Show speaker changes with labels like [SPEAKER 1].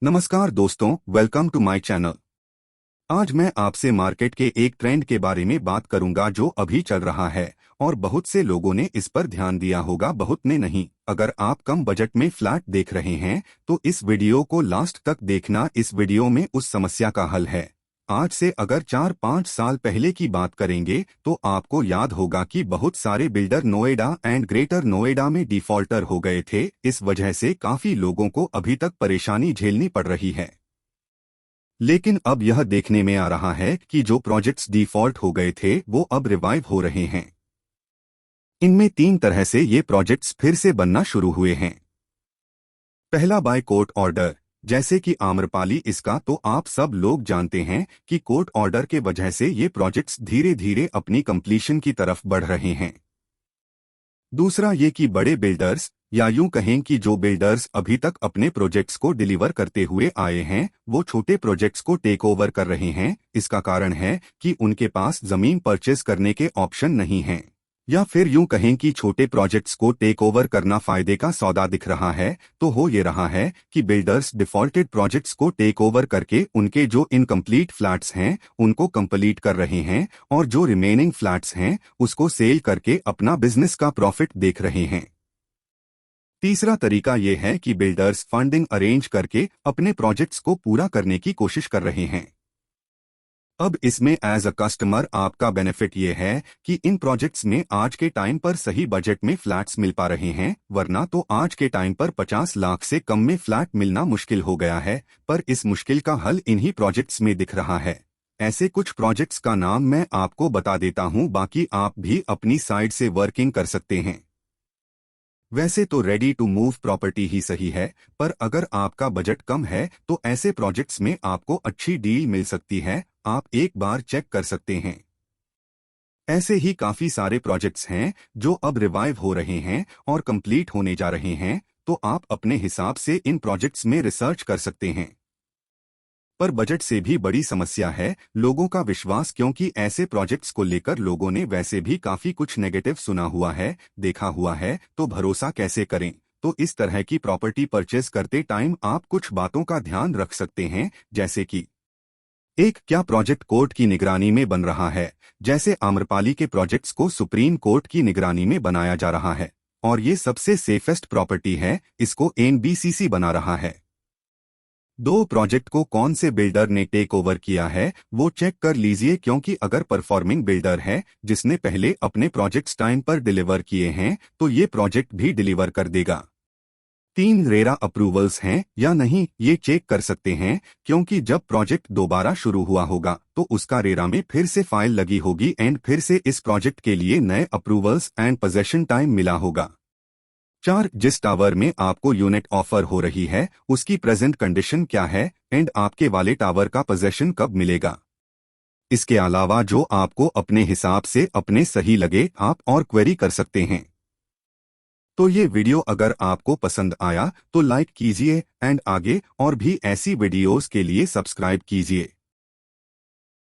[SPEAKER 1] नमस्कार दोस्तों, welcome to my channel. आज मैं आपसे मार्केट के एक ट्रेंड के बारे में बात करूंगा जो अभी चल रहा है और बहुत से लोगों ने इस पर ध्यान दिया होगा, बहुत ने नहीं। अगर आप कम बजट में फ्लैट देख रहे हैं तो इस वीडियो को लास्ट तक देखना। इस वीडियो में उस समस्या का हल है। आज से अगर 4-5 साल पहले की बात करेंगे तो आपको याद होगा कि बहुत सारे builder Noida and greater Noida में डिफॉल्टर हो गए थे। इस वजह से काफी लोगों को अभी तक परेशानी झेलनी पड़ रही है। लेकिन अब यह देखने में आ रहा है कि जो प्रोजेक्ट्स डिफॉल्ट हो गए थे वो अब रिवाइव हो रहे हैं। इनमें 3 तरह से ये प्रोजेक्ट्स फिर से बनना शुरू हुए हैं। पहला बाय कोर्ट ऑर्डर, जैसे कि आम्रपाली। इसका तो आप सब लोग जानते हैं कि कोर्ट ऑर्डर के वजह से ये प्रोजेक्ट्स धीरे धीरे अपनी कंप्लीशन की तरफ बढ़ रहे हैं। दूसरा ये कि बड़े बिल्डर्स, या यूं कहें कि जो बिल्डर्स अभी तक अपने प्रोजेक्ट्स को डिलीवर करते हुए आए हैं, वो छोटे प्रोजेक्ट्स को टेक ओवर कर रहे हैं। इसका कारण है कि उनके पास जमीन परचेज करने के ऑप्शन नहीं हैं, या फिर यूं कहें कि छोटे प्रोजेक्ट्स को टेक ओवर करना फायदे का सौदा दिख रहा है। तो हो ये रहा है कि बिल्डर्स डिफॉल्टेड प्रोजेक्ट्स को टेक ओवर करके उनके जो इनकम्प्लीट फ्लैट्स हैं उनको कंप्लीट कर रहे हैं, और जो रिमेनिंग फ्लैट्स हैं उसको सेल करके अपना बिजनेस का प्रॉफिट देख रहे हैं। तीसरा तरीका ये है कि बिल्डर्स फंडिंग अरेंज करके अपने प्रोजेक्ट्स को पूरा करने की कोशिश कर रहे हैं। अब इसमें एज अ कस्टमर आपका बेनिफिट ये है कि इन प्रोजेक्ट्स में आज के टाइम पर सही बजट में फ्लैट्स मिल पा रहे हैं, वरना तो आज के टाइम पर 50 लाख से कम में फ्लैट मिलना मुश्किल हो गया है। पर इस मुश्किल का हल इन्हीं प्रोजेक्ट्स में दिख रहा है। ऐसे कुछ प्रोजेक्ट्स का नाम मैं आपको बता देता हूं, बाकी आप भी अपनी साइड से वर्किंग कर सकते हैं। वैसे तो रेडी टू मूव प्रॉपर्टी ही सही है, पर अगर आपका बजट कम है तो ऐसे प्रोजेक्ट्स में आपको अच्छी डील मिल सकती है। आप एक बार चेक कर सकते हैं। ऐसे ही काफी सारे प्रोजेक्ट्स हैं जो अब रिवाइव हो रहे हैं और कंप्लीट होने जा रहे हैं, तो आप अपने हिसाब से इन प्रोजेक्ट्स में रिसर्च कर सकते हैं। पर बजट से भी बड़ी समस्या है लोगों का विश्वास, क्योंकि ऐसे प्रोजेक्ट्स को लेकर लोगों ने वैसे भी काफी कुछ नेगेटिव सुना हुआ है, देखा हुआ है, तो भरोसा कैसे करें। तो इस तरह की प्रॉपर्टी परचेज करते टाइम आप कुछ बातों का ध्यान रख सकते हैं, जैसे कि क्या प्रोजेक्ट कोर्ट की निगरानी में बन रहा है। जैसे आम्रपाली के प्रोजेक्ट्स को सुप्रीम कोर्ट की निगरानी में बनाया जा रहा है और ये सबसे सेफेस्ट प्रॉपर्टी है, इसको एनबीसीसी बना रहा है। 2, प्रोजेक्ट को कौन से बिल्डर ने टेक ओवर किया है वो चेक कर लीजिए, क्योंकि अगर परफॉर्मिंग बिल्डर है जिसने पहले अपने प्रोजेक्ट्स टाइम पर डिलीवर किए हैं तो ये प्रोजेक्ट भी डिलीवर कर देगा। 3, रेरा अप्रूवल्स हैं या नहीं ये चेक कर सकते हैं, क्योंकि जब प्रोजेक्ट दोबारा शुरू हुआ होगा तो उसका रेरा में फिर से फाइल लगी होगी एंड फिर से इस प्रोजेक्ट के लिए नए अप्रूवल्स एंड पोजेशन टाइम मिला होगा। 4, जिस टावर में आपको यूनिट ऑफर हो रही है उसकी प्रेजेंट कंडीशन क्या है एंड आपके वाले टावर का पोजेशन कब मिलेगा। इसके अलावा जो आपको अपने हिसाब से अपने सही लगे आप और क्वेरी कर सकते हैं। तो ये वीडियो अगर आपको पसंद आया तो लाइक कीजिए एंड आगे और भी ऐसी वीडियोस के लिए सब्सक्राइब कीजिए।